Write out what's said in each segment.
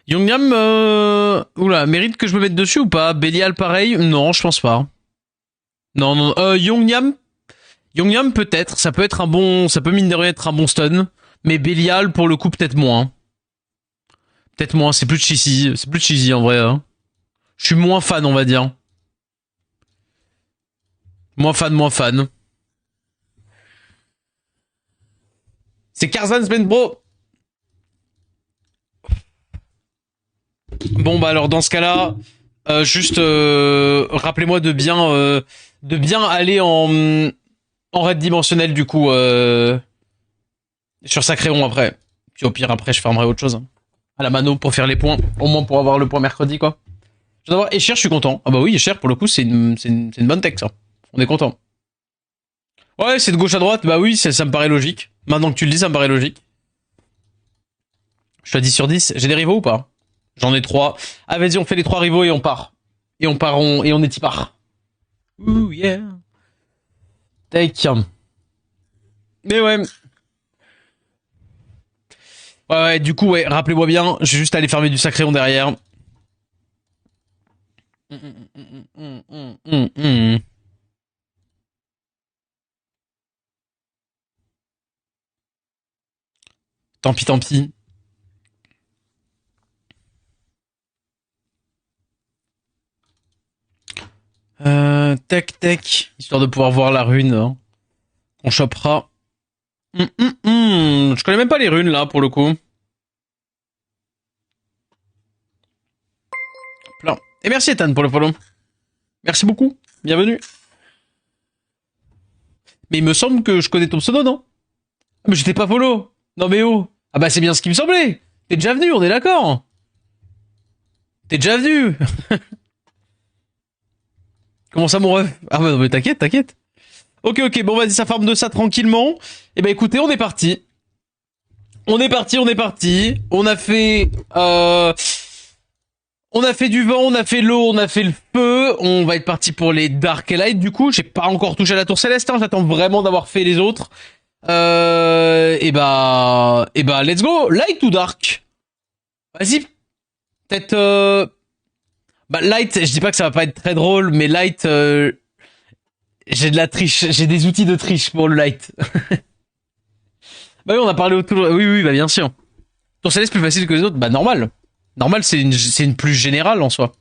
Yongyam, oula, mérite que je me mette dessus ou pas? Belial, pareil? Non, je pense pas. Non, non, Yongyam peut-être, ça peut être un bon, ça peut mine de rien être un bon stun, mais Belial pour le coup peut-être moins. Peut-être moins, c'est plus cheesy en vrai. Hein. Je suis moins fan, on va dire. Moins fan, moins fan. C'est Karzan Spend Bro. Bon bah alors dans ce cas-là, juste rappelez-moi de bien aller en raid dimensionnel du coup sur Sacréon après. Puis au pire après je farmerai autre chose. À la mano pour faire les points, au moins pour avoir le point mercredi quoi. Je dois voir Escher, je suis content. Ah bah oui, Escher pour le coup c'est une bonne tech ça. On est content. Ouais, c'est de gauche à droite, bah oui, ça me paraît logique. Maintenant que tu le dis, ça me paraît logique. Je suis à 10 sur 10. J'ai des rivaux ou pas? J'en ai 3. Ah vas-y, on fait les 3 rivaux et on part. Et on est y part. Ouh yeah. Take. Mais ouais. Ouais, du coup, ouais, rappelez-moi bien, je vais juste aller fermer du Sacréon derrière. Tant pis, tant pis. Tac, tac. Histoire de pouvoir voir la rune. Hein. On chopera. Je connais même pas les runes, là, pour le coup. Plein. Et merci, Ethan, pour le follow. Merci beaucoup. Bienvenue. Mais il me semble que je connais ton pseudo, non? Mais j'étais pas follow. Non mais oh. Ah bah c'est bien ce qui me semblait. T'es déjà venu, on est d'accord. T'es déjà venu. Comment ça mon ref? Ah bah non mais t'inquiète, t'inquiète. Ok, ok, bon vas-y, ça farme de ça tranquillement. Et bah écoutez, on est parti. On est parti, on est parti. On a fait du vent, on a fait l'eau, on a fait le feu. On va être parti pour les Dark et Light du coup. J'ai pas encore touché à la tour céleste, hein. J'attends vraiment d'avoir fait les autres. Et bah, let's go. Light ou Dark? Vas-y, peut-être... Bah, Light, je dis pas que ça va pas être très drôle, mais Light, j'ai de la triche, j'ai des outils de triche pour le Light. Bah oui, on a parlé autour... Oui, oui, bah bien sûr. Ton céleste plus facile que les autres? Bah normal. Normal, c'est une plus générale en soi.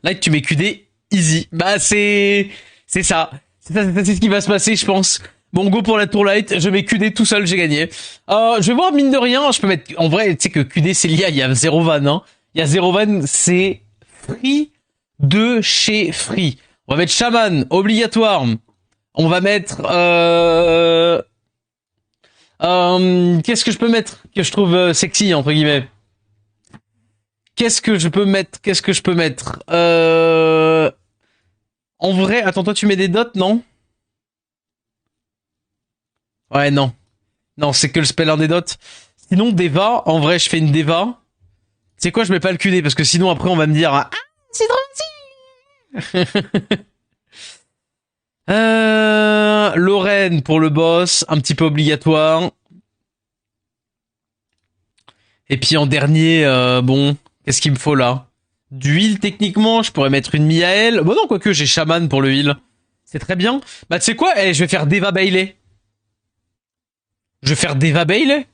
Light, tu mets QD, easy. Bah c'est ça. C'est ce qui va se passer, je pense. Bon, go pour la tour light, je mets QD tout seul, j'ai gagné. Je vais voir, mine de rien, je peux mettre... En vrai, tu sais que QD, c'est lié, il y a zéro van, hein. Il y a zéro van, c'est free de chez free. On va mettre Shaman, obligatoire. On va mettre... qu'est-ce que je peux mettre que je trouve sexy, entre guillemets? Qu'est-ce que je peux mettre? Qu'est-ce que je peux mettre? En vrai, attends, toi tu mets des dots, non? Ouais, non. Non, c'est que le spell antidote. Sinon, Deva, en vrai, je fais une Deva. C'est quoi, je mets pas le QD parce que sinon après on va me dire ah c'est trop petit. Lorraine pour le boss, un petit peu obligatoire. Et puis en dernier, bon, qu'est-ce qu'il me faut là? Du heal techniquement, je pourrais mettre une Miael. Bon non, quoique j'ai Shaman pour le heal. C'est très bien. Bah tu sais quoi, je vais faire Deva Bailey. Je vais faire Deva Bailey.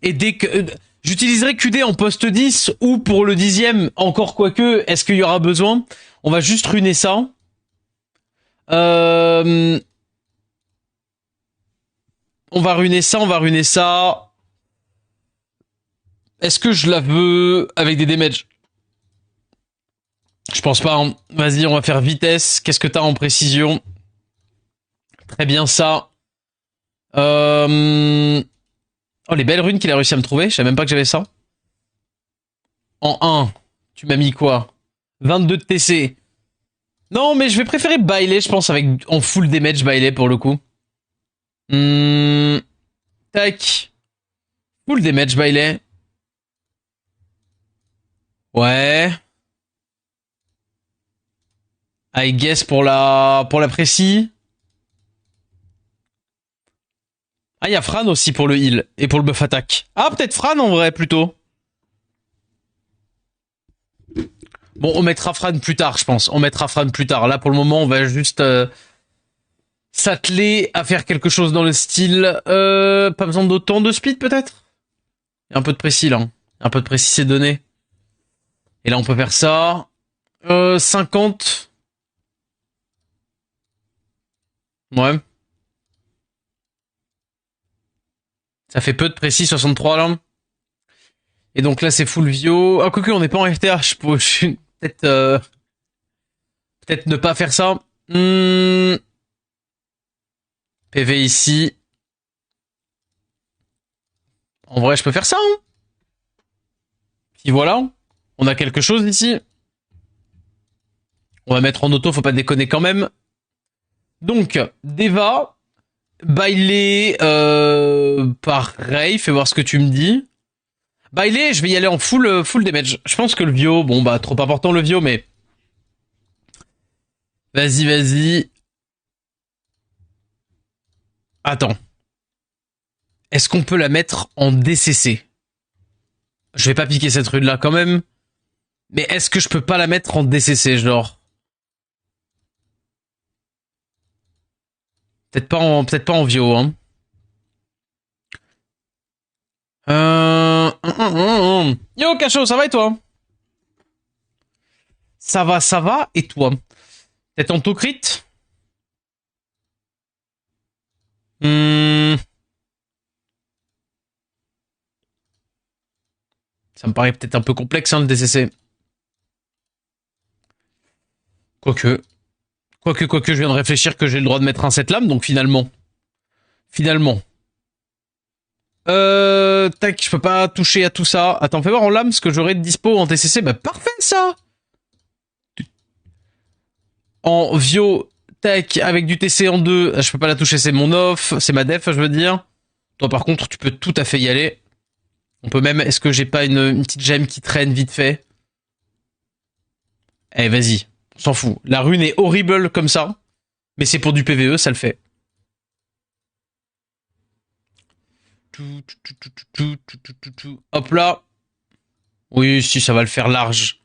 Et dès que... j'utiliserai QD en poste 10 ou pour le 10ème, encore quoique, est-ce qu'il y aura besoin? On va juste ruiner ça. On va ruiner ça, on va ruiner ça. Est-ce que je la veux avec des damages? Je pense pas. Hein. Vas-y, on va faire vitesse. Qu'est-ce que t'as en précision? Très bien ça. Oh, les belles runes qu'il a réussi à me trouver. Je savais même pas que j'avais ça. En 1, tu m'as mis quoi? 22 de TC. Non, mais je vais préférer Bailey, je pense, avec en full damage Bailey pour le coup. Tac. Full damage Bailey. Ouais. I guess pour la précis. Ah, il y a Fran aussi pour le heal et pour le buff attaque. Ah, peut-être Fran en vrai, plutôt. Bon, on mettra Fran plus tard, je pense. On mettra Fran plus tard. Là, pour le moment, on va juste s'atteler à faire quelque chose dans le style... pas besoin d'autant de speed, peut-être. Il y a un peu de précis, là. Un peu de précis, c'est donné. Et là, on peut faire ça. 50. Ouais. Ça fait peu de précis, 63, là. Et donc là, c'est full Vio. Ah, quoique, on n'est pas en FTH. Je suis peut-être... peut-être ne pas faire ça. PV ici. En vrai, je peux faire ça, hein. Puis voilà. On a quelque chose ici. On va mettre en auto, faut pas déconner quand même. Donc, Deva, Bailey, pareil, fais voir ce que tu me dis. Bailey, je vais y aller en full damage. Je pense que le Vio, bon bah trop important le Vio, mais... Vas-y, vas-y. Attends. Est-ce qu'on peut la mettre en DCC? Je vais pas piquer cette rune là quand même. Mais est-ce que je peux pas la mettre en DCC, genre? Peut-être pas en Vio, hein. Yo, Cacho, ça va et toi? Ça va, et toi? Peut-être en crit? Ça me paraît peut-être un peu complexe, hein, le DCC. Quoique, je viens de réfléchir que j'ai le droit de mettre un 7 lames, donc finalement. Tac, je peux pas toucher à tout ça. Attends, fais voir en lame ce que j'aurais de dispo en TCC. Bah, parfait, ça! En Vio, tac, avec du TC en 2, je peux pas la toucher, c'est mon off, c'est ma def, je veux dire. Toi, par contre, tu peux tout à fait y aller. On peut même, est-ce que j'ai pas une petite gemme qui traîne vite fait? Eh, vas-y, on s'en fout. La rune est horrible comme ça, mais c'est pour du PVE, ça le fait. Hop là. Oui, si, ça va le faire large.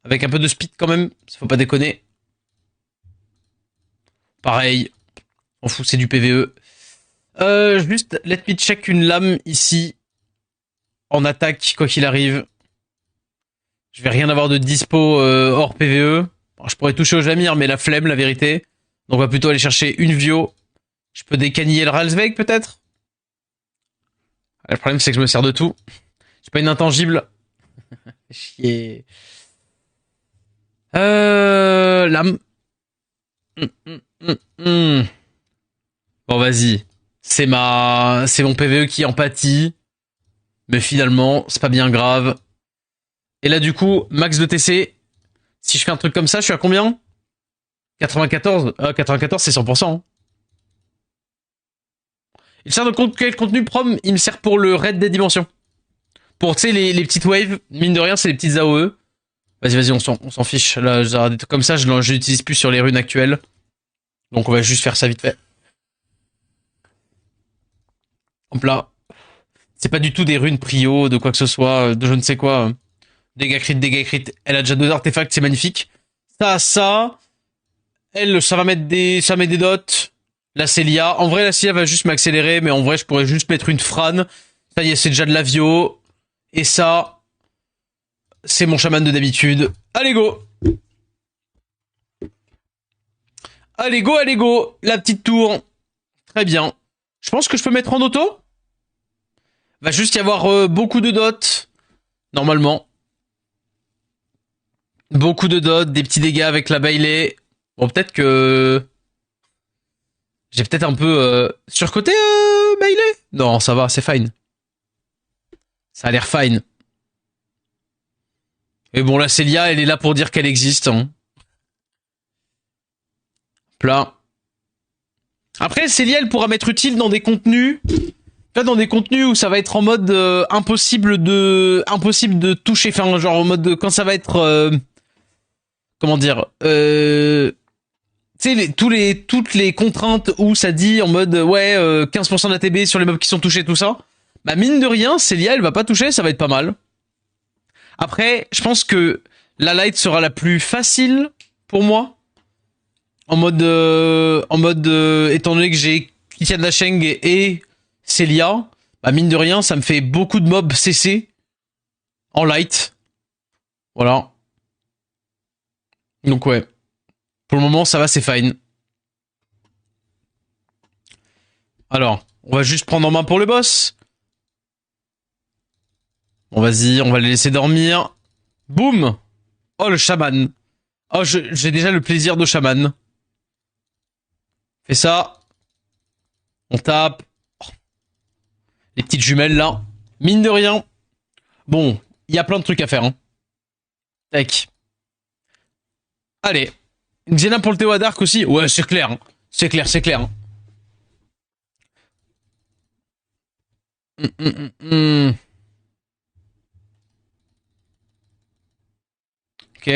Avec un peu de speed quand même, faut pas déconner. Pareil, on fout, c'est du PVE. Juste, let me check une lame ici. En attaque, quoi qu'il arrive. Je vais rien avoir de dispo hors PVE. Alors, je pourrais toucher au Jamir, mais la flemme, la vérité. Donc on va plutôt aller chercher une Vio. Je peux décaniller le Ralsveig, peut-être. Le problème, c'est que je me sers de tout. J'ai pas une intangible. Chier. Lame. Bon, vas-y. C'est mon PVE qui en pâtit. Mais finalement, c'est pas bien grave. Et là, du coup, max de TC. Si je fais un truc comme ça, je suis à combien? 94? 94, c'est 100%. Hein. Il sert de quel contenu prom? Il me sert pour le raid des dimensions. Pour, tu sais, les petites waves. Mine de rien, c'est les petites AOE. Vas-y, on s'en fiche. Là, comme ça, je l'utilise plus sur les runes actuelles. Donc, on va juste faire ça vite fait. Hop là. C'est pas du tout des runes prio, de quoi que ce soit, de je ne sais quoi. Dégâts crit. Elle a déjà 2 artefacts, c'est magnifique. Ça. Elle, ça met des dots. La Célia. En vrai, la Célia va juste m'accélérer, mais en vrai, je pourrais juste mettre une Fran. Ça y est, c'est déjà de la Vio. Et ça, c'est mon chaman de d'habitude. Allez, go! Allez, go! La petite tour. Très bien. Je pense que je peux mettre en auto. Va juste y avoir beaucoup de dots. Normalement. Beaucoup de dots, des petits dégâts avec la Bailey. Bon, peut-être que... J'ai peut-être un peu surcoté Bailey. Non, ça va, c'est fine. Ça a l'air fine. Mais bon, la Célia, elle est là pour dire qu'elle existe. Hein. Plat. Après, Célia, elle pourra m'être utile dans des contenus... Là, dans des contenus où ça va être en mode impossible de toucher. Enfin, genre en mode quand ça va être... comment dire Tu sais, toutes les contraintes où ça dit en mode ouais 15% d'ATB sur les mobs qui sont touchés, tout ça. Bah mine de rien, Célia elle va pas toucher, ça va être pas mal. Après, je pense que la light sera la plus facile pour moi. Étant donné que j'ai Tian Dasheng et Célia, bah mine de rien, ça me fait beaucoup de mobs CC en light. Voilà. Donc ouais. Pour le moment, ça va, c'est fine. Alors, on va juste prendre en main pour le boss. Bon, vas-y, on va les laisser dormir. Boum. Oh, le chaman. Oh, j'ai déjà le plaisir de chaman. Fais ça. On tape. Les petites jumelles, là. Mine de rien. Bon, il y a plein de trucs à faire. Hein. Tac. Allez. Xena pour le Théo Dark aussi. Ouais, c'est clair. Hein. C'est clair, c'est clair. Hein. Hum, hum, hum. Ok.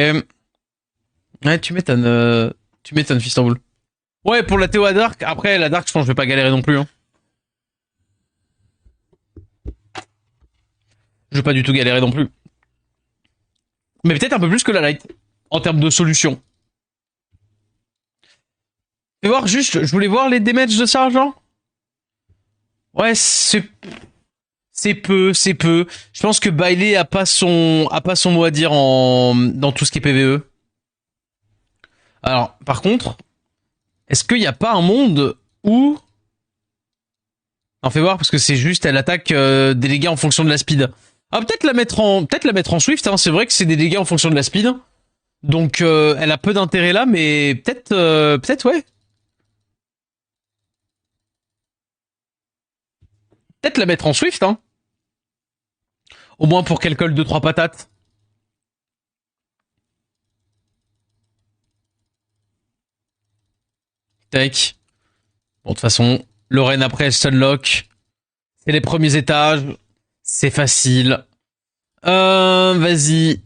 Ouais, tu m'étonnes, Fistamboul. Ouais, pour la Théo Dark. Après, la Dark, je pense que je vais pas galérer non plus. Hein. Je vais pas du tout galérer non plus. Mais peut-être un peu plus que la Light. En termes de solution. Fais voir juste, je voulais voir les damages de ça, genre. Ouais, c'est peu, c'est peu. Je pense que Bailey a pas son mot à dire dans tout ce qui est PVE. Alors, par contre, est-ce qu'il n'y a pas un monde où... Non, fais voir, parce que c'est juste, elle attaque des dégâts en fonction de la speed. Ah, peut-être la mettre en Swift, hein. C'est vrai que c'est des dégâts en fonction de la speed. Donc, elle a peu d'intérêt là, mais peut-être, ouais. Peut-être la mettre en Swift, hein. Au moins pour qu'elle colle 2-3 patates. Tac. Bon, de toute façon, Lorraine après, elle sunlock. C'est les premiers étages. C'est facile. Vas-y.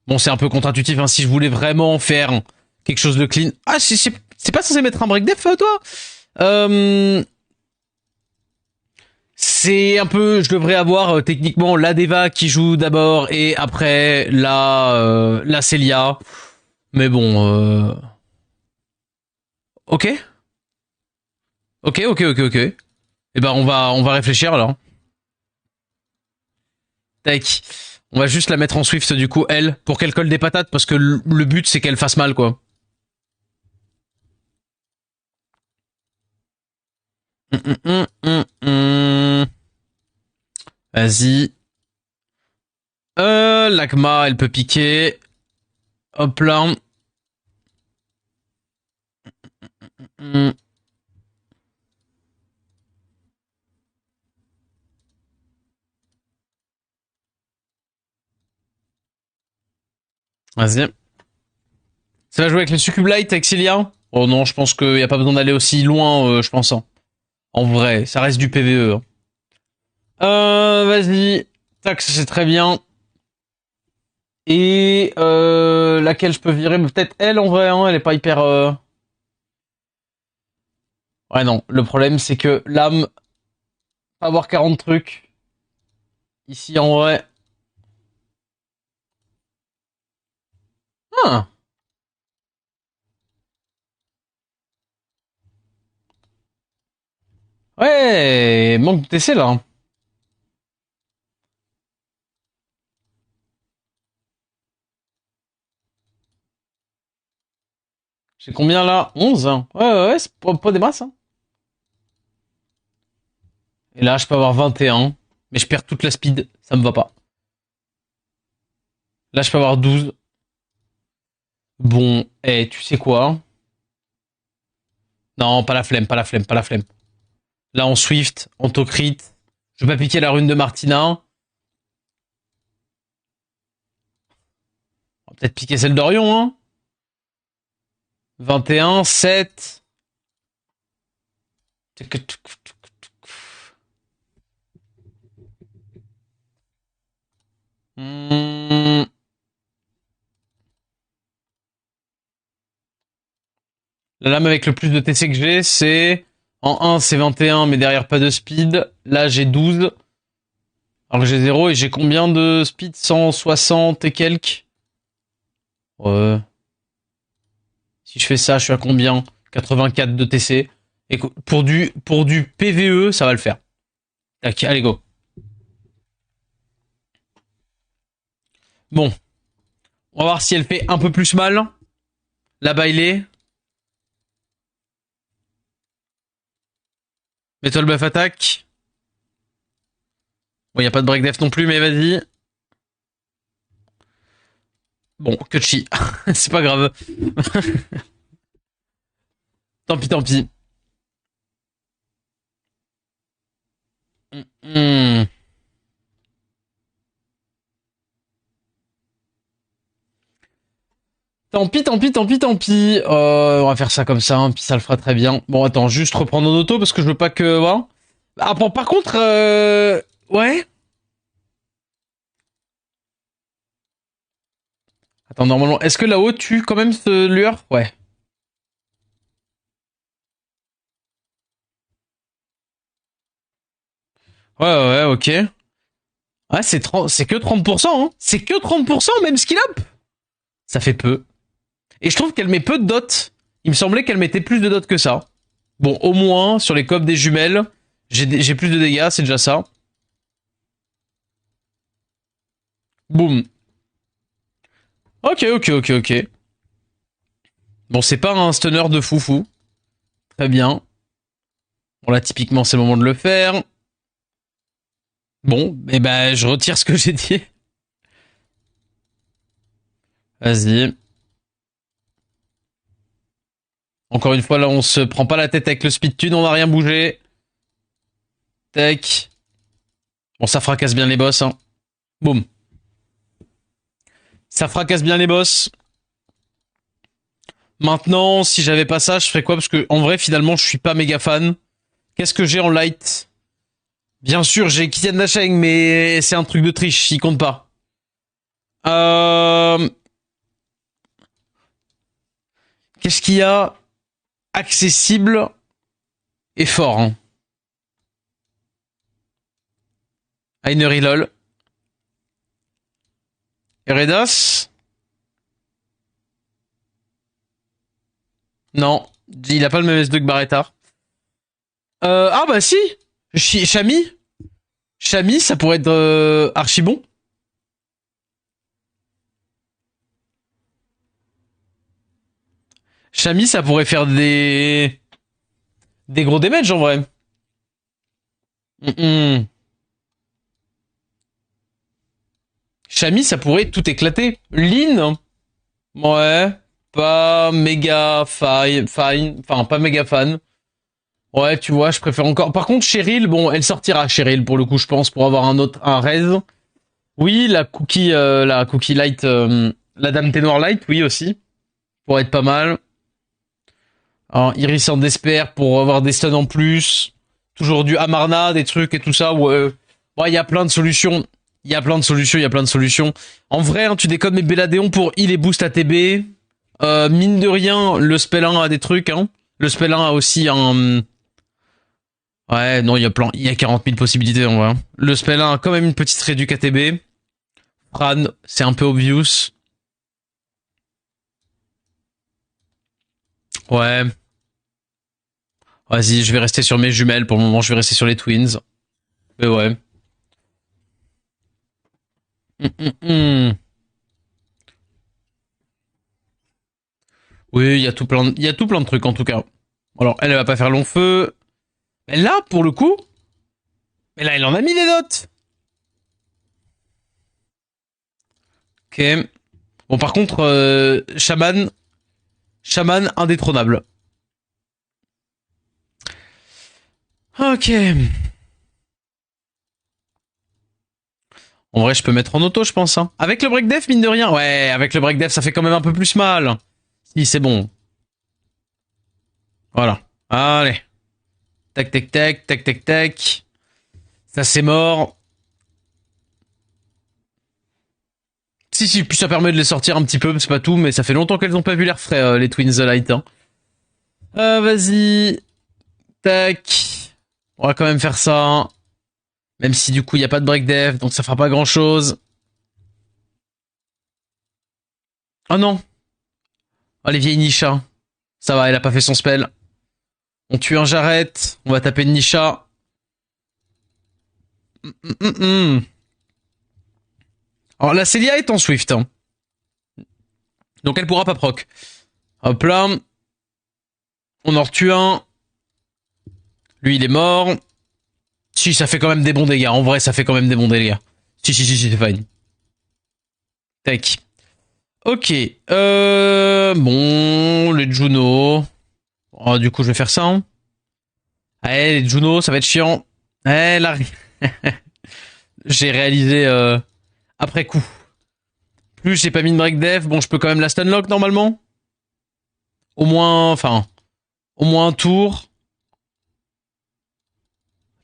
Bon, c'est un peu contre-intuitif, hein. Si je voulais vraiment faire quelque chose de clean. Ah, c'est pas censé mettre un break def, toi? C'est un peu, je devrais avoir techniquement la Deva qui joue d'abord et après la Celia. Mais bon, ok, ok. Eh ben on va réfléchir alors. Tac. On va juste la mettre en Swift du coup, elle, pour qu'elle colle des patates, parce que le but c'est qu'elle fasse mal quoi. Vas-y. L'Agma, elle peut piquer. Hop là. Vas-y. Ça va jouer avec le Succub Light, Exilia? Oh non, je pense qu'il n'y a pas besoin d'aller aussi loin, je pense. Hein. En vrai, ça reste du PVE. Hein. Vas-y. Tac, c'est très bien. Et laquelle je peux virer? Mais peut-être elle en vrai, hein, elle est pas hyper... Ouais non, le problème c'est que l'âme, avoir 40 trucs, ici en vrai... Ah. Ouais, manque de TC là. Hein. J'ai combien là? 11. Hein. Ouais, c'est pas des masses. Hein. Et là, je peux avoir 21. Mais je perds toute la speed, ça me va pas. Là, je peux avoir 12. Bon, tu sais quoi? Non, pas la flemme, pas la flemme, pas la flemme. Là, en Swift, en Tocrit. Je vais pas piquer la rune de Martina. On va peut-être piquer celle d'Orion, hein. 21, 7. Hmm. La lame avec le plus de TC que j'ai, c'est... En 1, c'est 21, mais derrière pas de speed. Là, j'ai 12. Alors que j'ai 0 et j'ai combien de speed? 160 et quelques. Ouais. Si je fais ça, je suis à combien? 84 de TC. Et pour du PVE, ça va le faire. Tac, allez go. Bon. On va voir si elle fait un peu plus mal. La bailée. Mets-toi le buff attaque. Bon, y a pas de break def non plus, mais vas-y. Bon, que chi. C'est pas grave. Tant pis, tant pis. Hmm. Tant pis, tant pis, tant pis, tant pis. On va faire ça comme ça, hein, puis ça le fera très bien. Bon, attends, juste reprendre en auto parce que je veux pas que... Voilà. Ah, bon, par contre... Ouais. Attends, normalement, est-ce que là-haut tue quand même ce lueur? Ouais. Ouais, ouais, ok. Ouais, c'est que 30%, hein. C'est que 30%, même skill up. Ça fait peu. Et je trouve qu'elle met peu de dots. Il me semblait qu'elle mettait plus de dots que ça. Bon, au moins, sur les copes des jumelles, j'ai plus de dégâts, c'est déjà ça. Boum. Ok, ok, ok, ok. Bon, c'est pas un stunner de foufou. Très bien. Bon, là, typiquement, c'est le moment de le faire. Bon, et ben, je retire ce que j'ai dit. Vas-y. Encore une fois, là, on se prend pas la tête avec le speed tune, on n'a rien bougé. Tac. Bon, ça fracasse bien les boss, hein. Boum. Ça fracasse bien les boss. Maintenant, si j'avais pas ça, je ferais quoi? Parce que, en vrai, finalement, je suis pas méga fan. Qu'est-ce que j'ai en light? Bien sûr, j'ai Kylian Lacheng, mais c'est un truc de triche, il compte pas. Qu'est-ce qu'il y a accessible et fort, hein? Ainery lol. Eredas? Non. Il a pas le même S2 que Barretta. Ah bah si. Chami. Chami, ça pourrait être archi bon. Chami, ça pourrait faire des gros damage en vrai. Chami, ça pourrait tout éclater. Lynn, ouais, pas méga fine, enfin pas méga fan. Ouais, tu vois, je préfère encore. Par contre, Cheryl, bon, elle sortira Cheryl pour le coup, je pense, pour avoir un raise. Oui, la cookie light, la dame thé noir light, oui aussi, pour être pas mal. Alors, Iris en desper pour avoir des stuns en plus. Toujours du Amarna, des trucs et tout ça. Ouais, il y a plein de solutions. Il y a plein de solutions, il y a plein de solutions. En vrai, hein, tu décodes mes Belladéon pour heal et boost ATB. Mine de rien, le spell 1 a des trucs, hein. Le spell 1 a aussi un... Ouais, non, il y a 40 000 possibilités, en vrai. Le spell 1 a quand même une petite réduc ATB. Fran, c'est un peu obvious. Ouais. Vas-y, je vais rester sur mes jumelles. Pour le moment, je vais rester sur les twins. Mais ouais. Oui, il y a tout plein de trucs en tout cas. Alors, elle va pas faire long feu. Mais là, pour le coup, mais là, elle en a mis des dots. Ok. Bon, par contre, Shaman indétrônable. Ok. En vrai, je peux mettre en auto, je pense. Hein. Avec le break def, mine de rien. Ouais, avec le break def, ça fait quand même un peu plus mal. Si, c'est bon. Voilà. Allez. Tac, tac, tac, tac, tac, tac. Ça, c'est mort. Si, puis ça permet de les sortir un petit peu, c'est pas tout, mais ça fait longtemps qu'elles ont pas vu l'air frais, les Twins The Light. Hein. Vas-y. Tac. On va quand même faire ça. Même si du coup il n'y a pas de break def, donc ça fera pas grand chose. Oh non. Oh les vieilles Nisha. Ça va, elle a pas fait son spell. On tue un Jarret. On va taper une Nisha. Alors la Célia est en Swift. Hein. Donc elle pourra pas proc. Hop là. On en retue un. Lui il est mort. Si, ça fait quand même des bons dégâts. En vrai, ça fait quand même des bons dégâts. Si, c'est fine. Tac. Ok. Bon, les Juno. Oh, du coup, je vais faire ça. Hein. Allez, les Juno, ça va être chiant. Eh, là. J'ai réalisé après coup. Plus j'ai pas mis de break def. Bon, je peux quand même la stunlock normalement. Au moins, enfin, au moins un tour.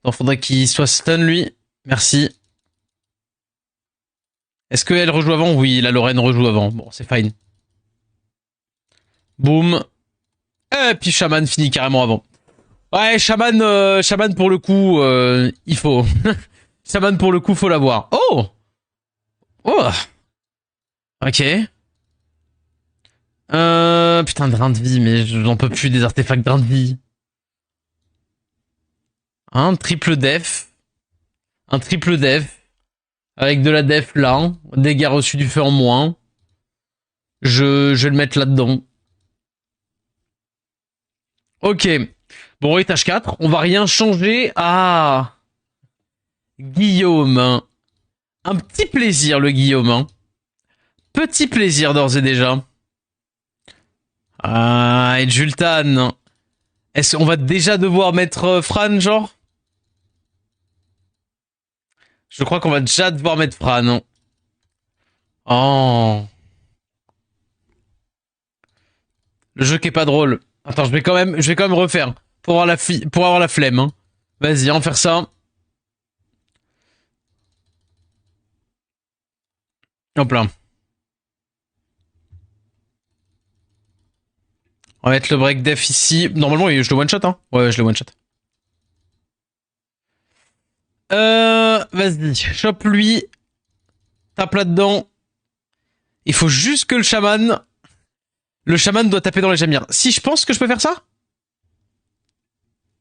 Il faudrait qu'il soit stun lui. Merci. Est-ce qu'elle rejoue avant? Oui, la Lorraine rejoue avant. Bon, c'est fine. Boum. Et puis Shaman finit carrément avant. Ouais, Shaman pour le coup, il faut. Shaman pour le coup, faut l'avoir. Oh! Oh! Ok. Putain, drain de vie, mais j'en peux plus des artefacts drain de vie. Un triple def. Un triple def. Avec de la def là. Dégâts reçus du feu en moins. Je vais le mettre là-dedans. Ok. Bon, étage 4. On va rien changer. Ah. Guillaume. Un petit plaisir, le Guillaume. Petit plaisir d'ores et déjà. Ah, et Jultan. Est-ce qu'on va déjà devoir mettre Fran, genre? Je crois qu'on va déjà devoir mettre Fran. Oh. Le jeu qui est pas drôle. Attends, je vais quand même refaire. Pour avoir la flemme. Hein. Vas-y, on va faire ça. Hop là. On va mettre le break def ici. Normalement, je le one shot, hein. Ouais, je le one shot. Vas-y, chope lui. Tape là-dedans. Il faut juste que le chaman doit taper dans les jamirs. Si, je pense que je peux faire ça.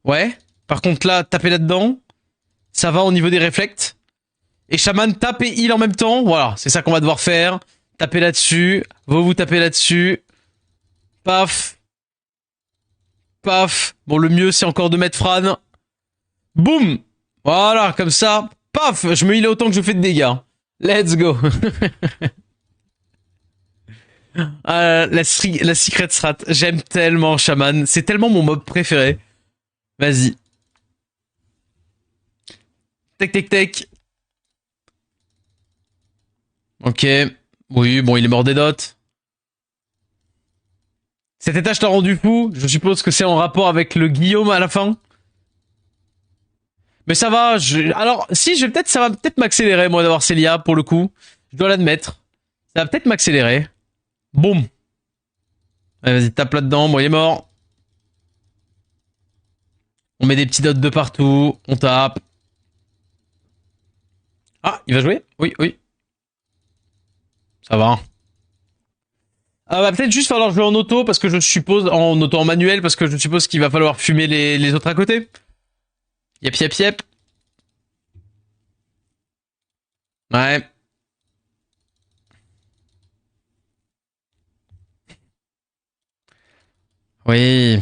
Ouais. Par contre, là, taper là-dedans. Ça va au niveau des réflects. Et chaman tape et heal en même temps. Voilà, c'est ça qu'on va devoir faire. Taper là-dessus. Vous tapez là-dessus. Paf. Paf. Bon, le mieux, c'est encore de mettre Fran. Boum. Voilà, comme ça. Paf. Je me heal autant que je fais de dégâts. Let's go. La secret strat. J'aime tellement Shaman. C'est tellement mon mob préféré. Vas-y. Tech. Ok. Oui, bon, il est mort des dots. Cet étage t'a rendu fou. Je suppose que c'est en rapport avec le Guillaume à la fin. Mais ça va. Alors, si, ça va peut-être m'accélérer, moi, d'avoir Célia, pour le coup. Je dois l'admettre. Ça va peut-être m'accélérer. Boum. Allez, vas-y, tape là-dedans. Bon, il est mort. On met des petits dots de partout. On tape. Ah, il va jouer? Oui. Ça va. Ah va peut-être juste falloir jouer en auto parce que je suppose en manuel parce que je suppose qu'il va falloir fumer les autres à côté. Yep. Ouais. Oui.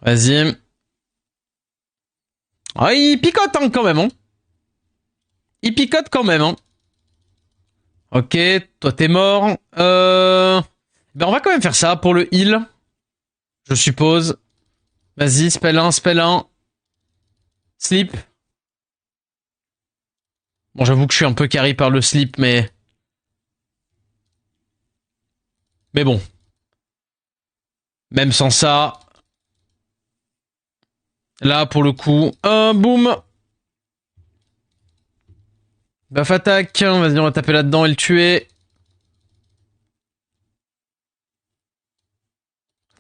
Vas-y. Ah, il picote hein, quand même. Hein. Il picote quand même. Hein. Ok, toi t'es mort. Ben on va quand même faire ça pour le heal. Je suppose. Vas-y, spell 1. Sleep. Bon, j'avoue que je suis un peu carry par le sleep, mais... Mais bon. Même sans ça... Là, pour le coup... boum. Buff attaque. Vas-y, on va taper là-dedans et le tuer.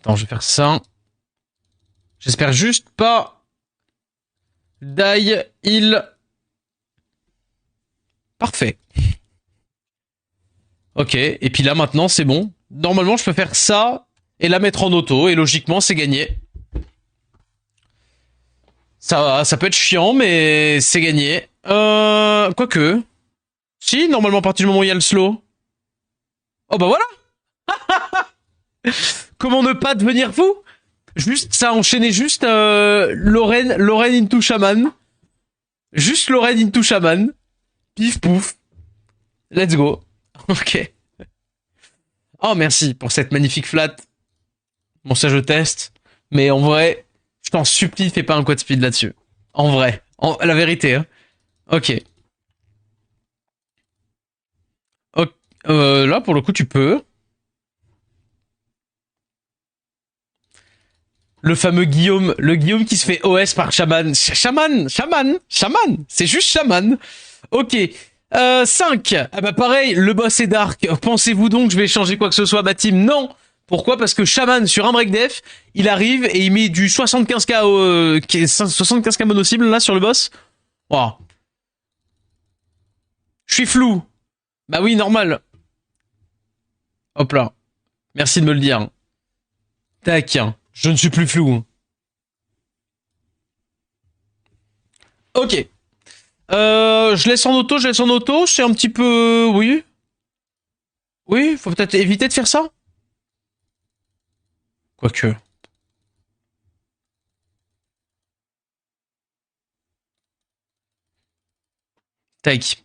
Attends, je vais faire ça. J'espère juste pas... Die, il... Parfait. Ok, et puis là maintenant c'est bon. Normalement je peux faire ça et la mettre en auto et logiquement c'est gagné. Ça peut être chiant mais c'est gagné. Quoique. Si, normalement à partir du moment où il y a le slow. Oh bah voilà. Comment ne pas devenir fou? Juste, ça a enchaîné juste Lorraine into Shaman. Juste Lorraine into Shaman. Pif pouf. Let's go. Ok. Oh merci pour cette magnifique flat. Bon ça je teste. Mais en vrai, je t'en supplie, fais pas un quad speed là-dessus. En vrai. La vérité, hein. Ok. Ok. Là pour le coup tu peux. Le fameux Guillaume, le Guillaume qui se fait OS par Shaman. Shaman. C'est juste Shaman. Ok. 5. Ah bah pareil, le boss est dark. Pensez-vous donc que je vais changer quoi que ce soit à ma team? Non. Pourquoi? Parce que Shaman, sur un break def, il arrive et il met du 75k, 75k mono cible là sur le boss. Wow. Je suis flou. Bah oui, normal. Hop là. Merci de me le dire. Tac. Je ne suis plus flou. Ok. Je laisse en auto, c'est un petit peu... Oui. Oui, faut peut-être éviter de faire ça. Quoique. Tac.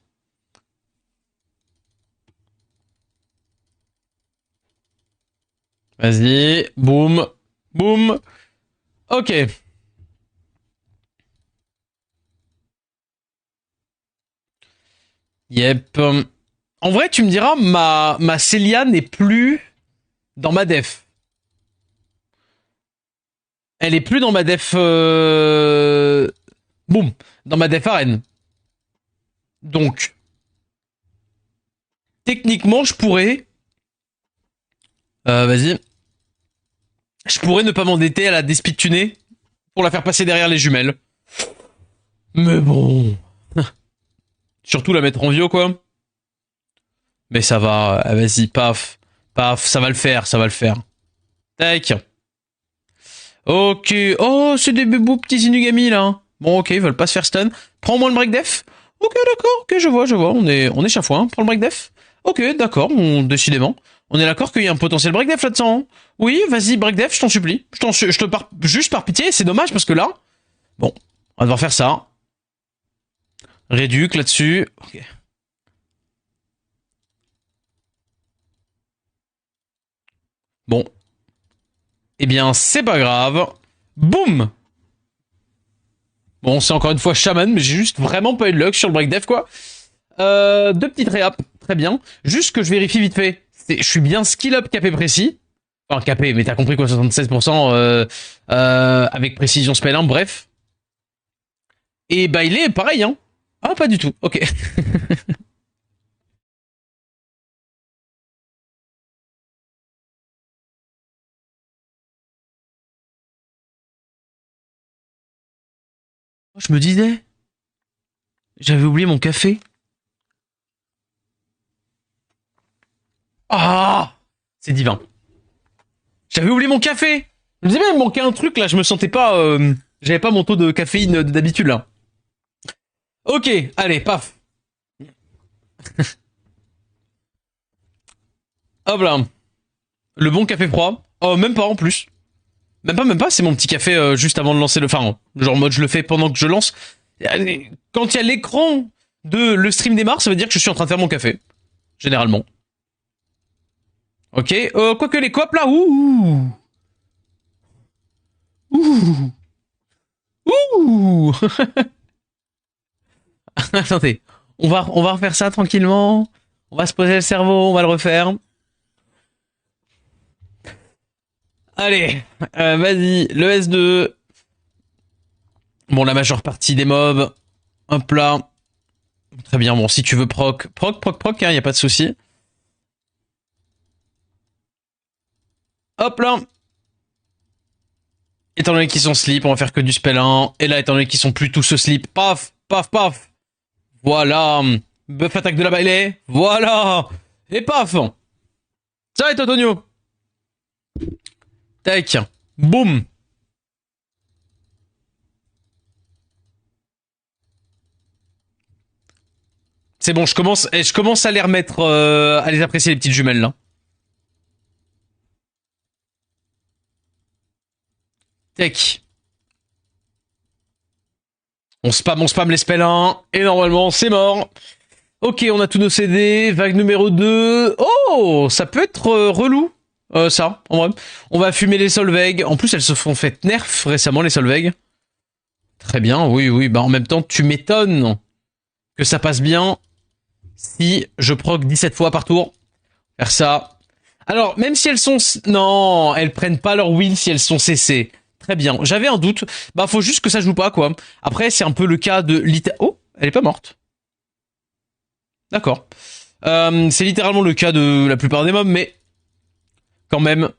Vas-y. Boum. Boum. Ok. Yep. En vrai, tu me diras, ma Célia n'est plus dans ma def. Elle est plus dans ma def... Boum. Dans ma def arène. Donc, techniquement, je pourrais... Vas-y. Je pourrais ne pas m'endetter à la despit tunée pour la faire passer derrière les jumelles. Mais bon... Surtout la mettre en vieux, quoi. Mais ça va, vas-y, paf. Paf, ça va le faire, ça va le faire. Tac. Ok. Oh, c'est des beaux petits Inugami, là. Bon, ok, ils veulent pas se faire stun. Prends-moi le break def. Ok, d'accord, ok, je vois. On est chafouin. Prends le break def. Ok, d'accord, décidément. On est d'accord qu'il y a un potentiel break def là-dedans. Oui, vas-y, break def, je t'en supplie. Je te pars juste par pitié, c'est dommage parce que là... Bon, on va devoir faire ça. Réduc là-dessus. Ok. Bon. Eh bien, c'est pas grave. Boum. Bon, c'est encore une fois Shaman, mais j'ai juste vraiment pas eu de luck sur le break def, quoi. Deux petites réap, très bien. Juste que je vérifie vite fait. Je suis bien skill up capé précis. Enfin, capé, mais t'as compris quoi, 76% avec précision spell 1, bref. Et bah, il est pareil, hein. Ah, pas du tout, ok. Je me disais, j'avais oublié mon café. Ah, c'est divin. J'avais oublié mon café. Je me disais, mais il me manquait un truc là, je me sentais pas... J'avais pas mon taux de caféine d'habitude là. Ok, allez, paf. Hop là. Le bon café froid. Oh, même pas en plus. Même pas, c'est mon petit café juste avant de lancer le... Enfin, genre en mode je le fais pendant que je lance. Quand il y a l'écran de le stream démarre, ça veut dire que je suis en train de faire mon café. Généralement. Ok, quoique les copes là, ouh. Ouh. Ouh. Attendez, on va refaire ça tranquillement. On va se poser le cerveau, on va le refaire. Allez, vas-y, le S2. Bon, la majeure partie des mobs. Hop là. Très bien, bon, si tu veux proc, hein, y a pas de souci. Hop là. Étant donné qu'ils sont slip, on va faire que du spell 1. Et là, étant donné qu'ils sont plus tous slip, paf, paf, paf. Voilà. Buff attaque de la bailey. Voilà. Et paf. Ça va être Antonio. Tac. Boum. C'est bon, je commence à les remettre, à les apprécier les petites jumelles là. Tac. On spam les spells 1, et normalement c'est mort. Ok, on a tous nos CD, vague numéro 2. Oh, ça peut être relou, ça, en vrai. On va fumer les Solveig. En plus, elles se font fait nerf récemment, les Solveig. Très bien, oui, oui. Bah en même temps, tu m'étonnes que ça passe bien si je proc 17 fois par tour. Faire ça. Alors, même si elles sont... Non, elles prennent pas leur win si elles sont CC. Très bien. J'avais un doute. Bah, faut juste que ça joue pas, quoi. Après, c'est un peu le cas de... Oh, elle est pas morte. D'accord. C'est littéralement le cas de la plupart des mobs, mais... Quand même.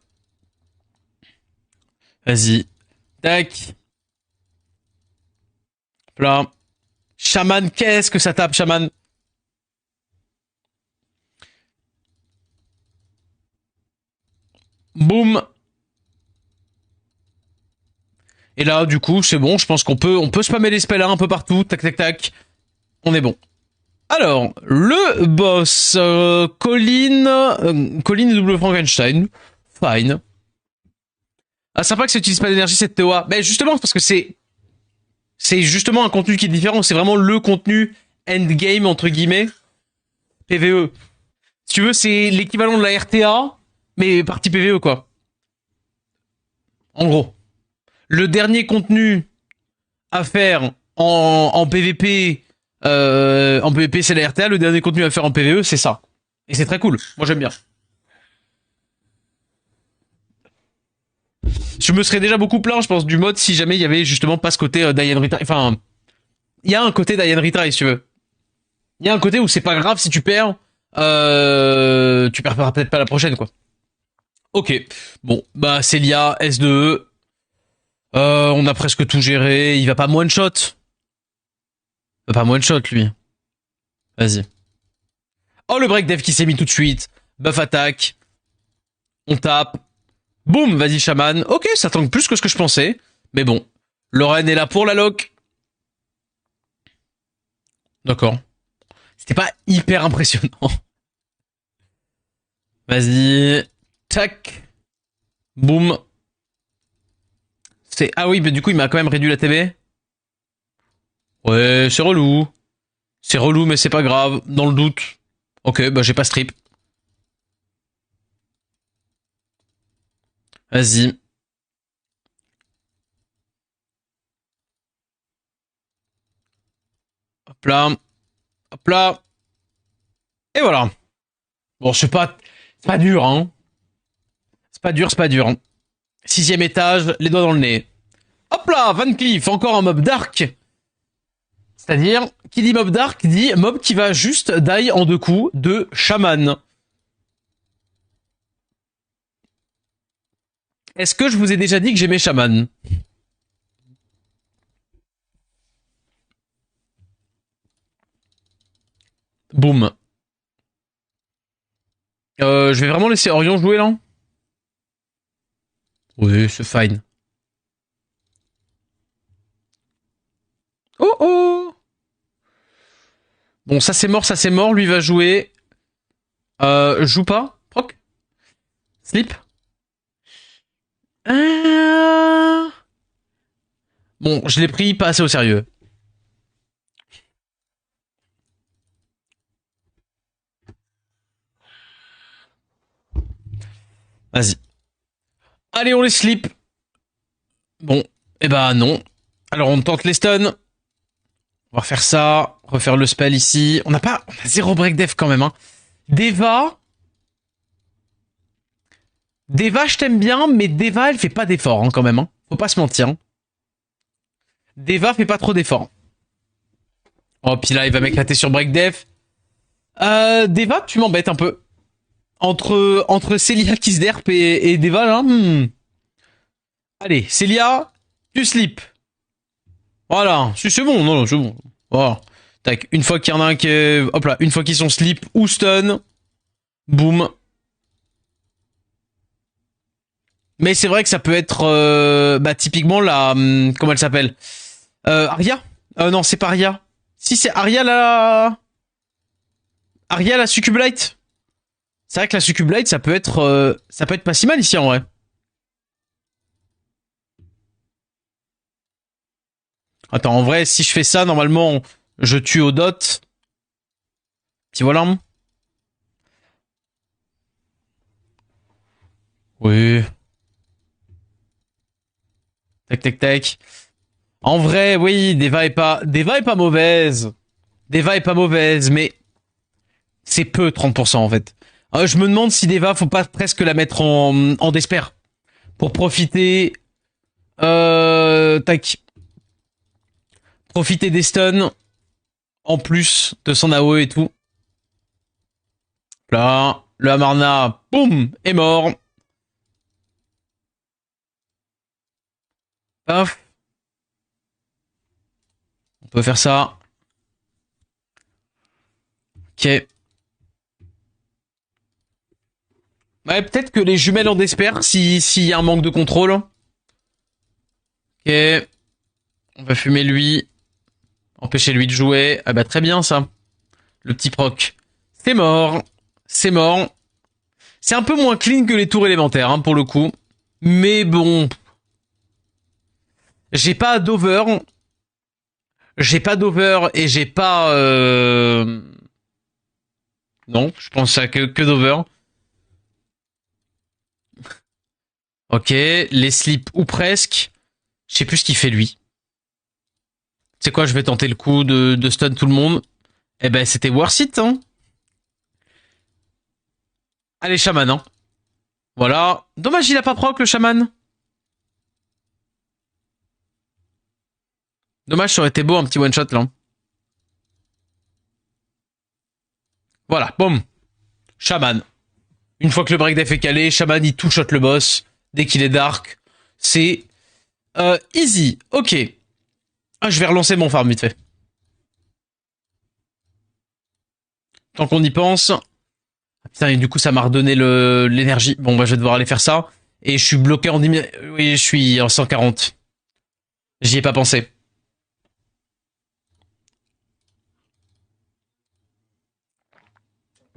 Vas-y. Tac. Là. Shaman, qu'est-ce que ça tape, Shaman? Boum. Et là, du coup, c'est bon. Je pense on peut spammer les spells un peu partout. Tac, tac, tac. On est bon. Alors, le boss, Colin double Frankenstein. Fine. Ah, sympa que ça utilise pas d'énergie cette TOA. Mais justement, parce que c'est justement un contenu qui est différent. C'est vraiment le contenu endgame, entre guillemets. PVE. Si tu veux, c'est l'équivalent de la RTA, mais partie PVE, quoi. En gros. Le dernier contenu à faire en PVP, c'est la RTA. Le dernier contenu à faire en PVE, c'est ça. Et c'est très cool. Moi, j'aime bien. Je me serais déjà beaucoup plaint, je pense, du mode si jamais il y avait justement pas ce côté Diane Retry. Enfin, il y a un côté Diane Retry, si tu veux. Il y a un côté où c'est pas grave si tu perds. Tu perds peut-être pas la prochaine, quoi. Ok. Bon, bah, Célia, S2E. On a presque tout géré. Il va pas one shot. Il va pas one shot, lui. Vas-y. Oh, le break dev qui s'est mis tout de suite. Buff attaque. On tape. Boum, vas-y, chaman. Ok, ça tank plus que ce que je pensais. Mais bon. Lorraine est là pour la lock. D'accord. C'était pas hyper impressionnant. Vas-y. Tac. Boum. C'est... Ah oui, mais du coup, il m'a quand même réduit la TB. Ouais, c'est relou. C'est relou, mais c'est pas grave. Dans le doute. Ok, bah j'ai pas strip. Vas-y. Hop là. Hop là. Et voilà. Bon, c'est pas dur, hein. C'est pas dur. Hein. 6ème étage, les doigts dans le nez. Hop là, Van Cleef, encore un mob dark. C'est-à-dire, qui dit mob dark dit mob qui va juste die en 2 coups de chaman. Est-ce que je vous ai déjà dit que j'aimais chaman? Boum. Je vais vraiment laisser Orion jouer là. Oui, c'est fine. Oh oh. Bon, ça c'est mort, lui va jouer. Joue pas, proc. Slip. Bon, je l'ai pris pas assez au sérieux. Vas-y. Allez, on les slip. Bon, eh ben non. Alors on tente les stuns. On va refaire ça, refaire le spell ici. On a 0 break def quand même. Hein. Deva, je t'aime bien, mais Deva, elle fait pas d'efforts hein, quand même. Hein. Faut pas se mentir. Hein. Deva fait pas trop d'efforts. Oh, puis là, il va m'éclater sur break def. Deva, tu m'embêtes un peu. Entre Célia qui se derp et Deva, là. Allez, Célia, tu slip. Voilà, c'est bon, non, c'est bon. Voilà. Tac, une fois qu'il y en a un qui est... Hop là, une fois qu'ils sont slip ou stun, boum. Mais c'est vrai que ça peut être... bah typiquement la... comment elle s'appelle Arya non, c'est pas Arya. Si, c'est Arya la Succubelite. C'est vrai que la Succubelite, ça peut être pas si mal ici en vrai. Attends, en vrai, si je fais ça, normalement, je tue au dot. Petit voilà. Oui. Tac, tac, tac. En vrai, oui, Deva est pas mauvaise. Deva est pas mauvaise, mais c'est peu 30% en fait. Je me demande si Deva, faut pas presque la mettre en desper. Pour profiter... tac. Profiter des stuns. En plus de son AOE et tout. Là, le Amarna, boum, est mort. Paf. On peut faire ça. Ok. Ouais, peut-être que les jumelles en desper s'il y a un manque de contrôle. Ok. On va fumer lui. Empêcher lui de jouer. Ah bah très bien ça. Le petit proc. C'est mort. C'est mort. C'est un peu moins clean que les tours élémentaires, hein, pour le coup. Mais bon. J'ai pas d'over. J'ai pas d'over et j'ai pas... Non, je pense à que d'over. Ok, les slips ou presque. Je sais plus ce qu'il fait lui. C'est quoi, je vais tenter le coup de stun tout le monde. Eh ben, c'était worth it, hein. Allez, chaman, hein. Voilà. Dommage, il a pas proc, le chaman. Dommage, ça aurait été beau, un petit one-shot, là. Voilà, boum. Shaman. Une fois que le breakdef est calé, Shaman, il two-shot le boss. Dès qu'il est dark. C'est easy. Ok. Ah, je vais relancer mon farm vite fait. Tant qu'on y pense. Putain, et du coup, ça m'a redonné l'énergie. Bon, bah, je vais devoir aller faire ça. Et je suis bloqué en 10 minutes. Oui, je suis en 140. J'y ai pas pensé.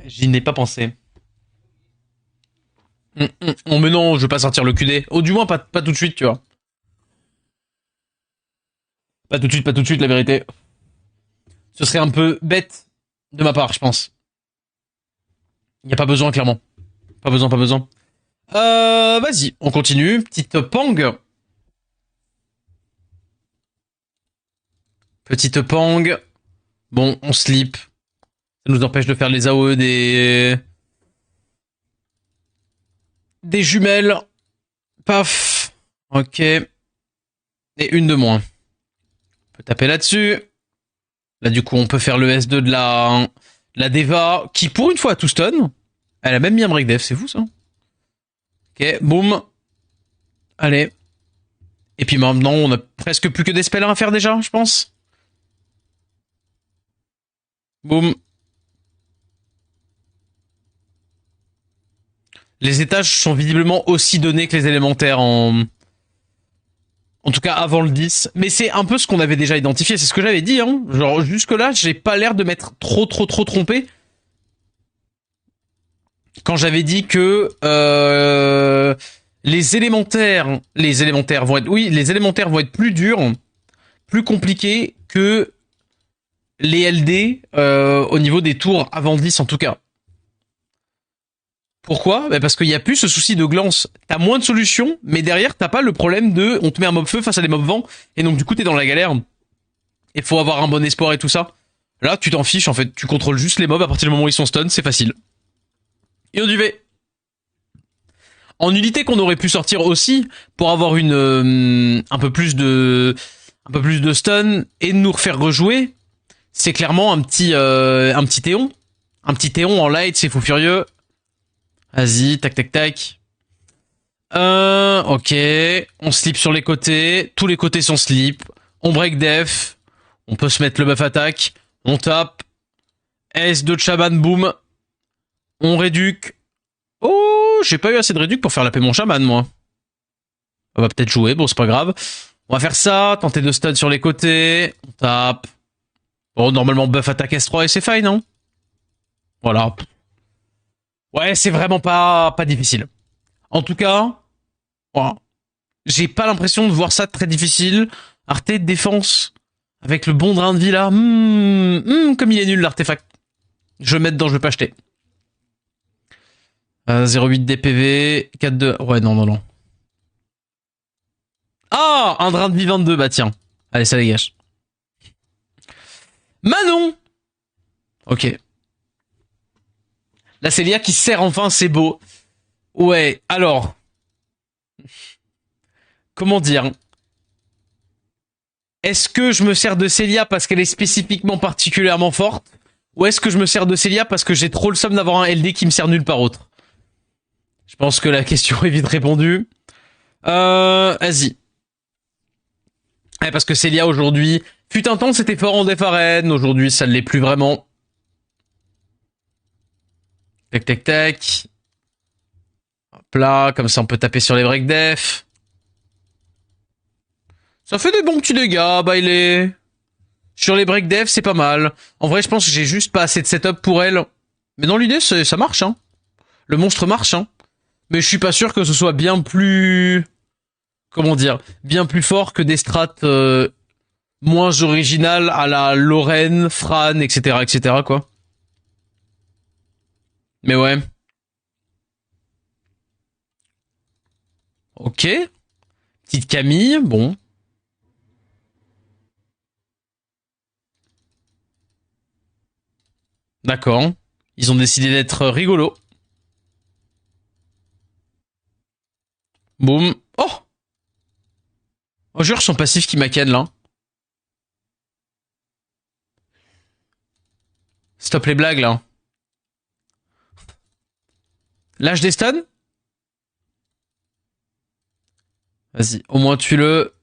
J'y n'ai pas pensé. Oh, mais non, je veux pas sortir le QD. Oh, du moins, pas tout de suite, tu vois. Pas tout de suite, la vérité. Ce serait un peu bête de ma part, je pense. Il n'y a pas besoin, clairement. Pas besoin, pas besoin. Vas-y, on continue. Petite pang. Petite pang. Bon, on slip. Ça nous empêche de faire les AOE des jumelles. Paf. Ok. Et une de moins. On peut taper là-dessus. Là, du coup, on peut faire le S2 de la Deva, qui pour une fois a tout stun. Elle a même mis un break def, c'est fou ça. Ok, boum. Allez. Et puis maintenant, on a presque plus que des spells à faire déjà, je pense. Boum. Les étages sont visiblement aussi donnés que les élémentaires en tout cas avant le 10. Mais c'est un peu ce qu'on avait déjà identifié, c'est ce que j'avais dit, hein. Genre, jusque-là, j'ai pas l'air de m'être trop trompé. Quand j'avais dit que les élémentaires vont être, oui, les élémentaires vont être plus durs, plus compliqués que les LD au niveau des tours avant 10 en tout cas. Pourquoi ? Bah parce qu'il y a plus ce souci de glance. T'as moins de solutions, mais derrière t'as pas le problème de on te met un mob feu face à des mobs vent et donc du coup t'es dans la galère. Il faut avoir un bon espoir et tout ça. Là tu t'en fiches en fait, tu contrôles juste les mobs à partir du moment où ils sont stun, c'est facile. Et on y va. En unité qu'on aurait pu sortir aussi pour avoir un peu plus de stun et de nous refaire rejouer, c'est clairement un petit Théon. Un petit Théon en light, c'est fou furieux. Vas-y, tac tac tac. Ok. On slip sur les côtés. Tous les côtés sont slip. On break def. On peut se mettre le buff attaque. On tape. S de chaman, boom. On réduque. Oh, j'ai pas eu assez de réduc pour faire la paix mon chaman, moi. On va peut-être jouer, bon, c'est pas grave. On va faire ça, tenter de stun sur les côtés. On tape. Bon, normalement, buff attaque S3 et c'est fine, hein. Voilà. Ouais, c'est vraiment pas difficile. En tout cas, voilà. J'ai pas l'impression de voir ça très difficile. Arte de défense. Avec le bon drain de vie là. Comme il est nul l'artefact. Je vais mettre dans je vais pas acheter. 0,8 DPV. 4-2. Ouais, non. Ah, un drain de vie 22, bah tiens. Allez, ça dégage. Manon. Ok. La Célia qui sert enfin, c'est beau. Ouais, alors. Comment dire? Est-ce que je me sers de Célia parce qu'elle est spécifiquement particulièrement forte? Ou est-ce que je me sers de Célia parce que j'ai trop le somme d'avoir un LD qui me sert nulle part autre? Je pense que la question est vite répondue. Vas-y. Ouais, parce que Célia aujourd'hui, fut un temps c'était fort en def arène, aujourd'hui ça ne l'est plus vraiment. Tac. Hop là, comme ça on peut taper sur les break def. Ça fait des bons petits dégâts, Bailey. Sur les break def, c'est pas mal. En vrai, je pense que j'ai juste pas assez de setup pour elle. Mais dans l'idée, ça marche, hein. Le monstre marche, hein. Mais je suis pas sûr que ce soit bien plus... Comment dire? Bien plus fort que des strats moins originales à la Lorraine, Fran, etc., quoi. Mais ouais. Ok. Petite Camille, bon. D'accord. Ils ont décidé d'être rigolos. Boum. Oh! Oh, jure son passif qui m'accade, là. Stop les blagues, là. Lâche des stuns? Vas-y, au moins tue-le.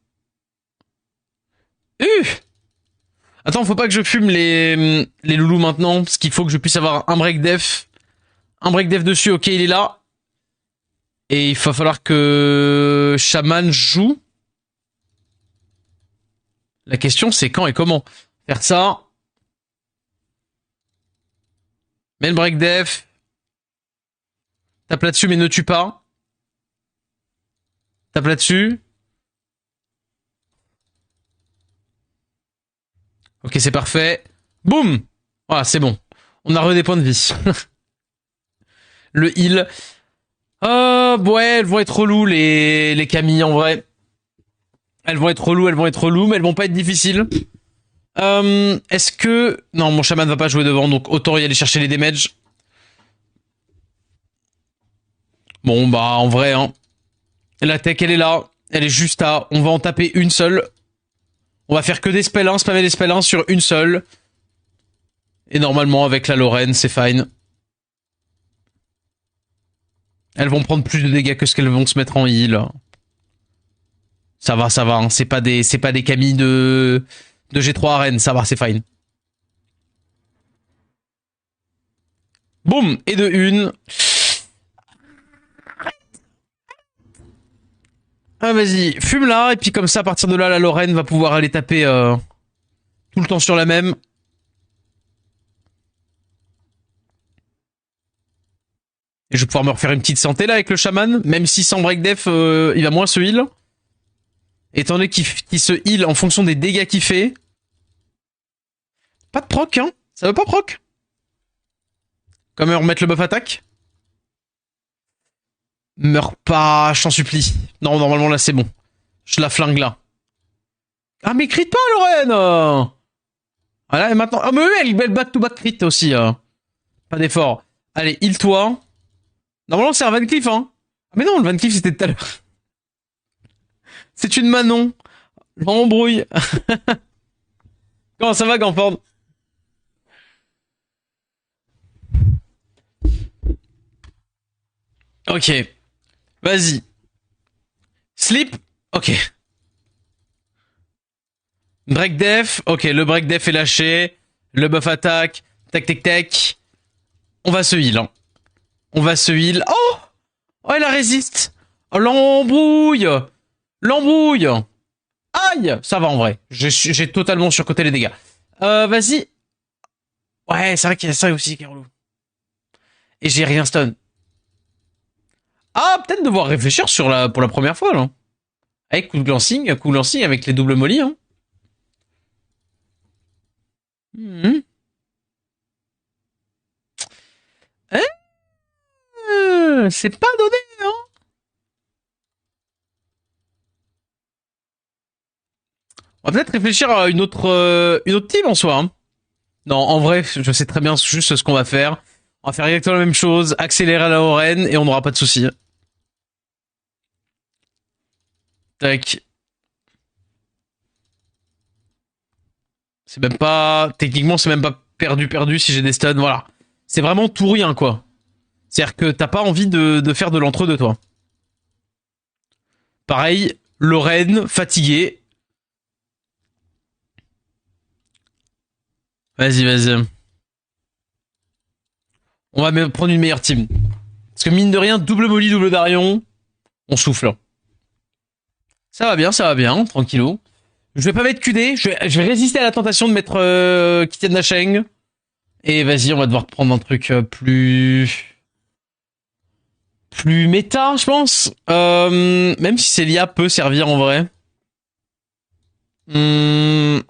Attends, faut pas que je fume les loulous maintenant, parce qu'il faut que je puisse avoir un break def. Un break def dessus, ok, il est là. Et il va falloir que Shaman joue. La question, c'est quand et comment. Faire ça. Mets le break def. Tape là-dessus, mais ne tue pas. Tape là-dessus. Ok, c'est parfait. Boum. Voilà, c'est bon. On a re des points de vie. Le heal. Ouais, elles vont être relous, les Camille, en vrai. Elles vont être relous, mais elles vont pas être difficiles. Est-ce que... Non, mon chaman va pas jouer devant, donc autant y aller chercher les damages. Bon, bah, en vrai, hein. La tech, elle est là. Elle est juste à... On va en taper une seule. On va faire que des spell 1, spammer des spell 1 sur une seule. Et normalement, avec la Lorraine, c'est fine. Elles vont prendre plus de dégâts que ce qu'elles vont se mettre en heal. Ça va, hein. C'est pas des Camille de G3 arène. Ça va, c'est fine. Boum! Et de une. Ah, vas-y, fume là, et puis comme ça, à partir de là, la Lorraine va pouvoir aller taper tout le temps sur la même. Et je vais pouvoir me refaire une petite santé là avec le chaman, même si sans break def, il va moins se heal. Étant donné qu'il se heal en fonction des dégâts qu'il fait. Pas de proc, hein. Ça veut pas proc. Comme remettre le buff attaque. Meurs pas, je t'en supplie. Non, normalement là c'est bon. Je la flingue là. Ah mais crit pas Lorraine. Voilà, et maintenant... Ah mais oui, elle back-to-back crit aussi. Pas d'effort. Allez, heal-toi. Normalement c'est un Van Cleef, hein. Ah mais non, le Van Cleef c'était tout à l'heure. C'est une Manon. J'embrouille. Comment ça va, Ganford? Ok. Vas-y. Sleep. Ok. Break def. Ok, le break def est lâché. Le buff attaque. Tac, tac, tac. On va se heal. Hein. On va se heal. Oh. Oh, elle a résiste. Oh, l'embrouille. L'embrouille. Aïe. Ça va en vrai. J'ai totalement surcoté les dégâts. Vas-y. Ouais, c'est vrai qu'il y a ça aussi qui est relou. Et j'ai rien stun. Ah, peut-être devoir réfléchir pour la première fois, là. Avec coup de lancing avec les doubles molly, hein. Mhm. C'est pas donné, hein. On va peut-être réfléchir à une autre team en soi, hein. Non, en vrai, je sais très bien juste ce qu'on va faire. On va faire exactement la même chose, accélérer la Oren et on n'aura pas de soucis. Tac. C'est même pas, techniquement, c'est même pas perdu si j'ai des stuns, voilà. C'est vraiment tout rien, quoi. C'est-à-dire que t'as pas envie de faire de l'entre-deux, toi. Pareil, Lorraine, fatiguée. Vas-y, vas-y. On va prendre une meilleure team. Parce que mine de rien, double Molly, double Darion, on souffle. Ça va bien, tranquillou. Je vais pas mettre QD, je vais résister à la tentation de mettre Kitian Nasheng. Et vas-y, on va devoir prendre un truc plus méta, je pense. Même si Célia peut servir en vrai. Hum,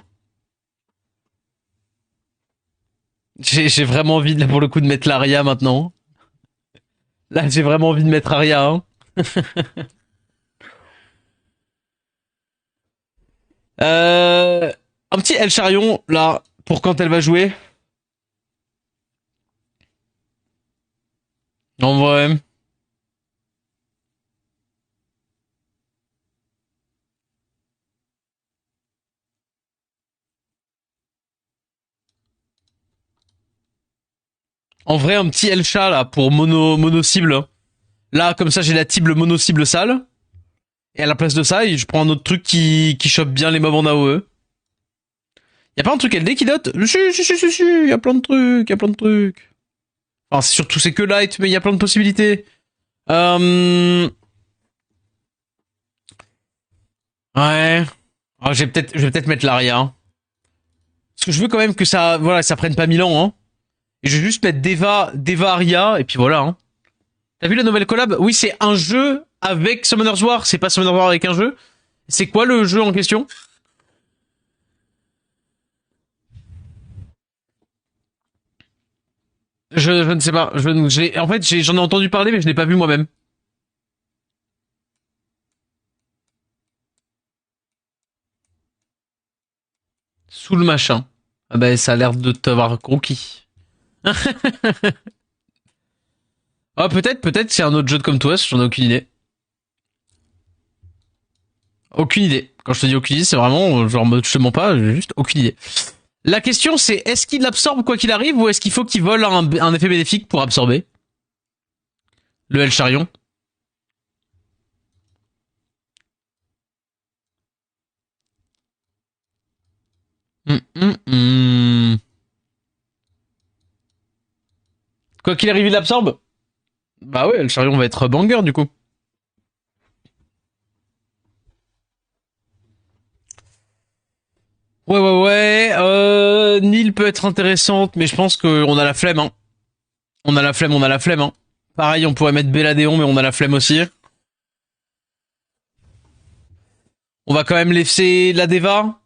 j'ai vraiment envie, là, pour le coup, de mettre l'Aria maintenant. Là, j'ai vraiment envie de mettre Aria. Hein. Euh, un petit El Charion, là, pour quand elle va jouer. En vrai. En vrai, un petit Elcha là pour mono cible. Là, comme ça, j'ai la cible mono cible sale. Et à la place de ça, je prends un autre truc qui chope bien les mobs en AOE. Y a pas un truc LD qui dote? Si, y a plein de trucs, y a plein de trucs. Enfin, c'est surtout c'est que light, mais y a plein de possibilités. Euh... Ouais. Ah, je vais peut-être mettre l'Aria. Hein. Parce que je veux quand même que ça, voilà, ça prenne pas 1000 ans. Hein. Et je vais juste mettre Deva Aria, et puis voilà. Hein. T'as vu la nouvelle collab? Oui, c'est un jeu avec Summoner's War. C'est pas Summoner's War avec un jeu. C'est quoi le jeu en question? Je ne sais pas. En fait, j'en ai entendu parler, mais je n'ai pas vu moi-même. Sous le machin. Ah ben, ça a l'air de t'avoir conquis. Ah, peut-être, c'est un autre jeu de comme toi, j'en ai aucune idée. Aucune idée. Quand je te dis aucune idée, c'est vraiment, genre, je te mens pas, j'ai juste aucune idée. La question, c'est est-ce qu'il l'absorbe quoi qu'il arrive ou est-ce qu'il faut qu'il vole un effet bénéfique pour absorber le El Charion? Hum. Quoi qu'il arrive, il l'absorbe? Bah ouais, El Charion va être banger du coup. Ouais. Nil peut être intéressante, mais je pense qu'on a la flemme. Hein. On a la flemme. Hein. Pareil, on pourrait mettre Belladéon, mais on a la flemme aussi. On va quand même laisser la Deva.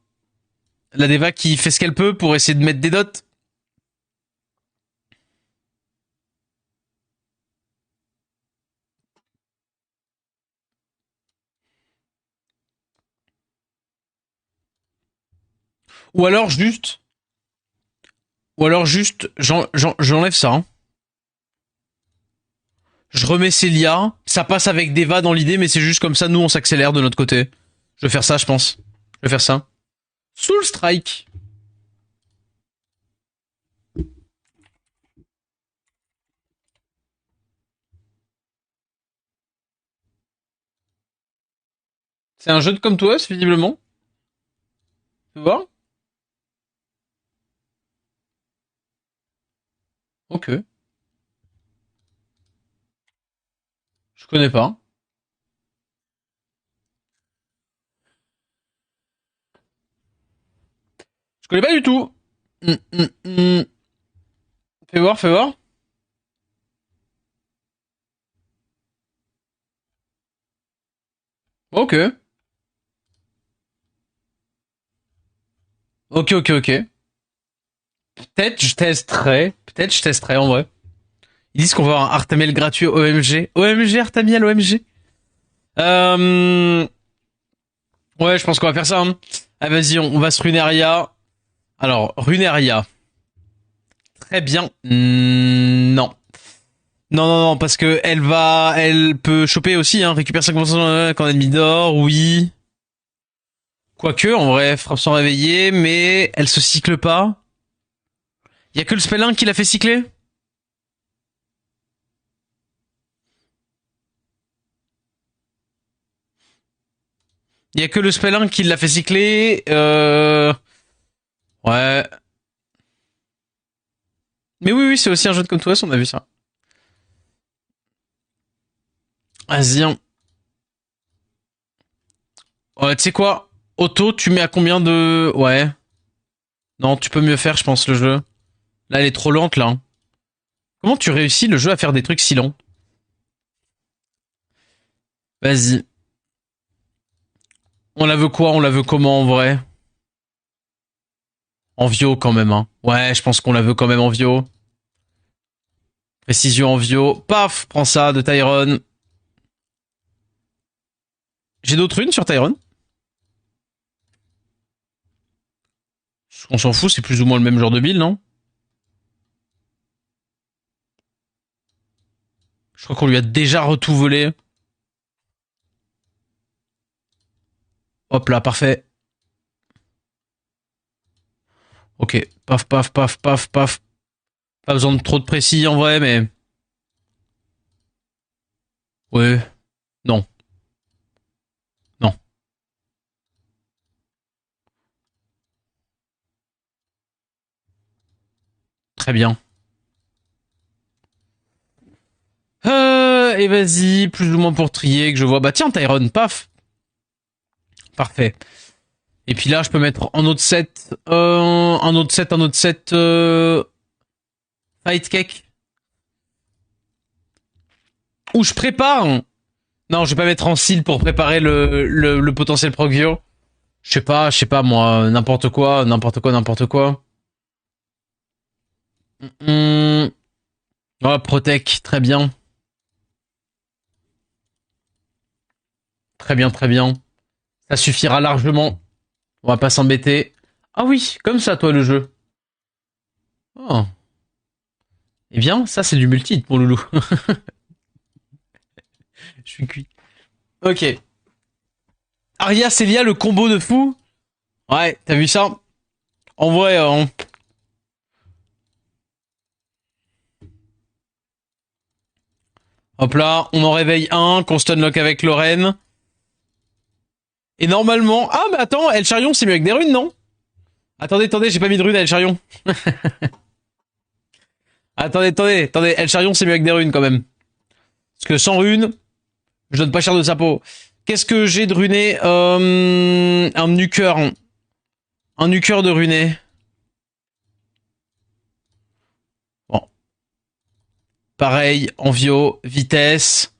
La Deva qui fait ce qu'elle peut pour essayer de mettre des dots. Ou alors juste... j'enlève ça. Hein. Je remets Célia. Ça passe avec Deva dans l'idée, mais c'est juste comme ça, nous, on s'accélère de notre côté. Je vais faire ça, je pense. Je vais faire ça. Soul Strike. C'est un jeu de comme toi, visiblement. Tu vois? Ok. Je connais pas. Je connais pas du tout. Hum, hum, hum. Fais voir, fais voir. Ok. Ok, ok, ok. Peut-être je testerai en vrai. Ils disent qu'on va avoir un Artamiel gratuit OMG. OMG, Artamiel, OMG. Euh... Ouais, je pense qu'on va faire ça. Hein. Ah, vas-y, on va se Runeria. Alors, Runeria. Très bien. Non. Non, non, non, parce que elle peut choper aussi, hein, récupère 5% quand l'ennemi dort, oui. Quoique, en vrai, frappe sans réveiller, mais elle se cycle pas. Y a que le spellin qui l'a fait cycler? Y a que le spellin qui l'a fait cycler, ouais. Mais oui, oui, c'est aussi un jeu de Come to Us, on a vu ça. Vas-y, hein. Ouais, tu sais quoi? Auto, tu mets à combien de... Ouais. Non, tu peux mieux faire, je pense, le jeu. Là, elle est trop lente, là. Comment tu réussis le jeu à faire des trucs si lents? Vas-y. On la veut quoi? On la veut comment, en vrai? En Vio, quand même, hein. Ouais, je pense qu'on la veut quand même en Vio. Précision en Vio. Paf! Prends ça, de Tyrone. J'ai d'autres runes sur Tyrone? On s'en fout, c'est plus ou moins le même genre de build, non? Je crois qu'on lui a déjà retout volé. Hop là, parfait. Ok. Paf, paf, paf, paf, paf. Pas besoin de trop de précis en vrai, mais... Ouais. Non. Non. Très bien. Et vas-y, plus ou moins pour trier, que je vois. Bah tiens, Tyrone, paf. Parfait. Et puis là, je peux mettre un autre set, un autre set, Fight Cake. Où je prépare. Non, je vais pas mettre en seal pour préparer le potentiel Progio. Je sais pas, moi, n'importe quoi, n'importe quoi, n'importe quoi. Oh, Protec, très bien. Très bien, très bien. Ça suffira largement. On va pas s'embêter. Ah oui, comme ça, toi, le jeu. Oh. Eh bien, ça, c'est du multi, mon loulou. Je suis cuit. Ok. Aria Celia, le combo de fou. Ouais, t'as vu ça? En vrai, hop là, on en réveille un, qu'on stunlock avec Lorraine. Et normalement... Ah, mais attends, El Charion, c'est mieux avec des runes, non? Attendez, attendez, j'ai pas mis de runes à El Charion. Attendez, attendez, attendez, El Charion, c'est mieux avec des runes, quand même. Parce que sans runes, je donne pas cher de sa peau. Qu'est-ce que j'ai de runé un nuker. Un nuker de runé. Bon. Pareil, envio, vitesse.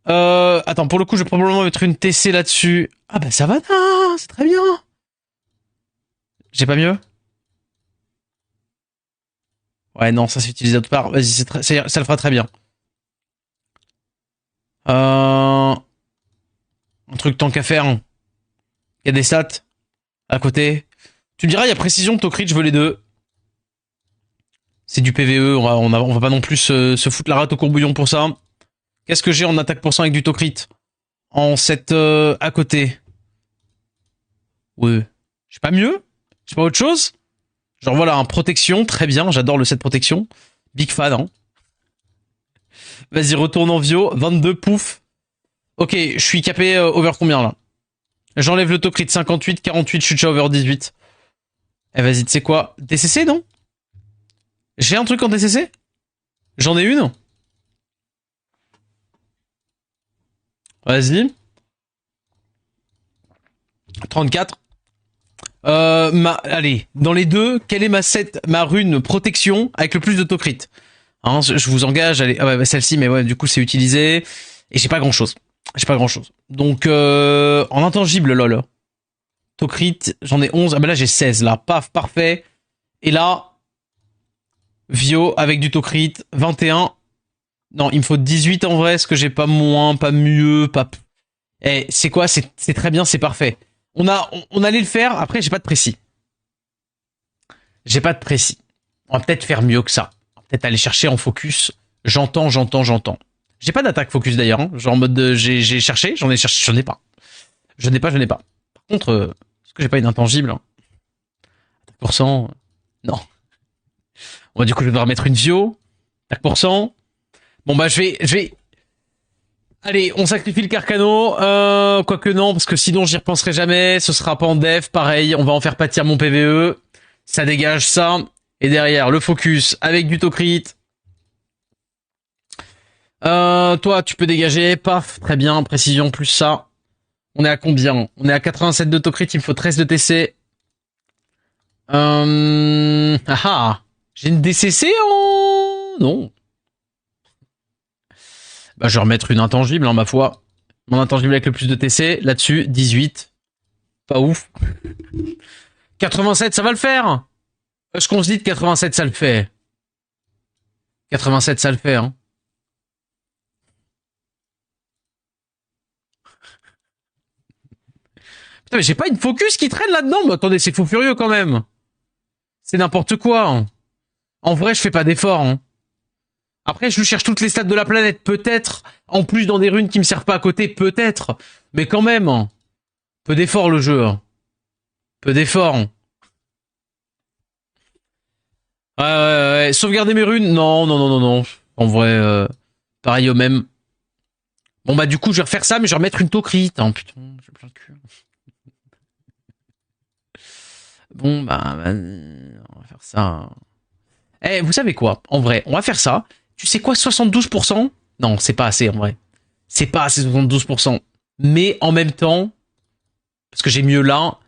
Attends, pour le coup, je vais probablement mettre une TC là-dessus. Ah bah ça va, c'est très bien. J'ai pas mieux? Ouais, non, ça c'est utilisé d'autre part. Vas-y, ça le fera très bien. Un truc tant qu'à faire. Il y a des stats à côté. Tu me diras, il y a précision, Tokrit, je veux les deux. C'est du PVE, on va pas non plus se foutre la rate au courbouillon pour ça. Qu'est-ce que j'ai en attaque pour 100 avec du Tokrit? En 7 à côté. Ouais. J'ai pas mieux? J'ai pas autre chose? Genre voilà, un protection, très bien, j'adore le set protection. Big fan, hein. Vas-y, retourne en Vio, 22, pouf. Ok, je suis capé over combien là? J'enlève l'autocrit 58, 48, je suis déjà over 18. Eh vas-y, tu sais quoi? DCC non? J'ai un truc en DCC? J'en ai une? Vas-y. 34. Allez, dans les deux, quelle est ma rune protection avec le plus d'autocrit? Hein, je vous engage, allez, ah ouais, celle-ci, mais ouais, du coup, c'est utilisé. Et j'ai pas grand-chose. J'ai pas grand-chose. Donc, en intangible, lol. Tocrit, j'en ai 11. Ah bah là, j'ai 16, là. Paf, parfait. Et là, Vio avec du Tocrit, 21. Non, il me faut 18 en vrai, parce que j'ai pas moins, pas mieux, pas... Eh, c'est quoi? C'est très bien, c'est parfait. On allait le faire, après, j'ai pas de précis. J'ai pas de précis. On va peut-être faire mieux que ça. On va peut-être aller chercher en focus. J'entends. J'ai pas d'attaque focus d'ailleurs. Hein. Genre en mode j'ai cherché, j'en ai cherché, j'en ai pas. Je n'ai pas. Par contre, est-ce que j'ai pas une intangible? Attaque pour cent. Non. Bon, du coup, je vais devoir mettre une Vio. Attaque pour cent. Bon, bah, je vais. Allez, on sacrifie le Carcano. Quoique non, parce que sinon, j'y repenserai jamais. Ce sera pas en def. Pareil, on va en faire pâtir mon PVE. Ça dégage ça. Et derrière, le focus avec du Tocrit. Toi, tu peux dégager. Paf, très bien. Précision plus ça. On est à combien? On est à 87 de Tocrit. Il me faut 13 de TC. J'ai une DCC en... Non. Bah, je vais remettre une intangible, hein, ma foi. Mon intangible avec le plus de TC. Là-dessus, 18. Pas ouf. 87, ça va le faire? Est-ce qu'on se dit que 87, ça le fait? 87, ça le fait, hein. Putain, mais j'ai pas une focus qui traîne là-dedans. Mais attendez, c'est fou furieux quand même. C'est n'importe quoi. Hein. En vrai, je fais pas d'effort. Hein. Après, je lui cherche toutes les stats de la planète, peut-être. En plus, dans des runes qui me servent pas à côté, peut-être. Mais quand même. Hein. Peu d'effort, le jeu. Hein. Peu d'effort. Hein. Ouais. Sauvegarder mes runes? Non. En vrai, pareil au même. Bon, bah, du coup, je vais refaire ça, mais je vais remettre une Tocrit. Hein. Putain, j'ai plein de cul. Bon, bah, on va faire ça. Eh, vous savez quoi? En vrai, on va faire ça. Tu sais quoi, 72%? Non, c'est pas assez, en vrai. C'est pas assez 72%. Mais en même temps, parce que j'ai mieux là,